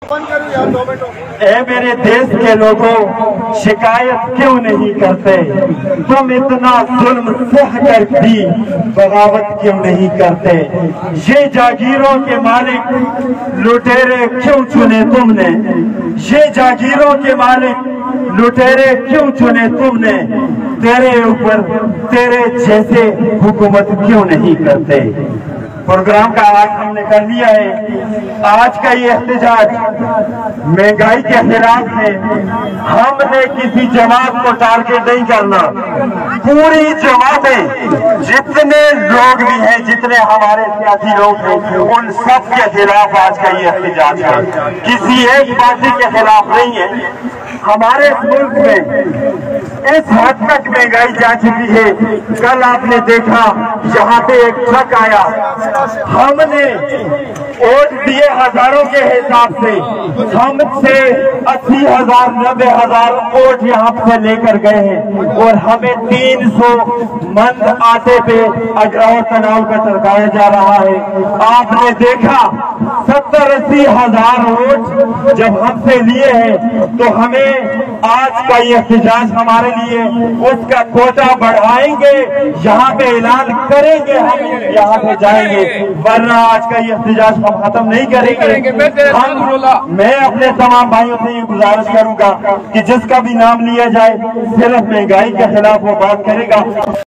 اے میرے دیش کے لوگوں، شکایت کیوں نہیں کرتے؟ تم اتنا ظلم سہ کر بھی بغاوت کیوں نہیں کرتے؟ یہ جاگیروں کے مالک لٹیرے کیوں چنے تم نے؟ یہ جاگیروں کے مالک لٹیرے کیوں چنے تم نے؟ تیرے اوپر تیرے جیسے حکومت کیوں نہیں کرتے؟ پروگرام کا آغاز ہم نے کر لیا ہے۔ آج کا یہ احتجاج مہنگائی کے خلاف ہے۔ ہم نے کسی جماعت کو ٹارگٹ نہیں کرنا، پوری جماعتیں جتنے لوگ بھی ہیں، جتنے ہمارے سیاسی لوگ ہیں، ان سب کے خلاف آج کا یہ احتجاج ہے، کسی ایک پارٹی کے خلاف نہیں ہے۔ ہمارے ملک میں اس حد تک مہنگائی جا چکی ہے۔ کل آپ نے دیکھا یہاں پہ ایک ٹرک آیا، ہم نے ووٹ دیے ہزاروں کے حساب سے، ہم سے 80,000 90,000 ووٹ یہاں سے لے کر گئے ہیں، اور ہمیں 300 مند آٹے پہ اجراؤ تناؤ کا ٹرکایا جا رہا ہے۔ آپ نے دیکھا 70-80,000 ووٹ جب ہم سے لیے ہیں، تو ہمیں آج کا یہ احتجاج ہمارے لیے اس کا کوٹا بڑھائیں گے، یہاں پہ اعلان کریں گے، ہم یہاں پہ جائیں گے، ورنہ آج کا یہ احتجاج ہم ختم نہیں کریں گے۔ میں اپنے تمام بھائیوں سے یہ گزارش کروں گا کہ جس کا بھی نام لیا جائے صرف مہنگائی کے خلاف وہ بات کرے گا۔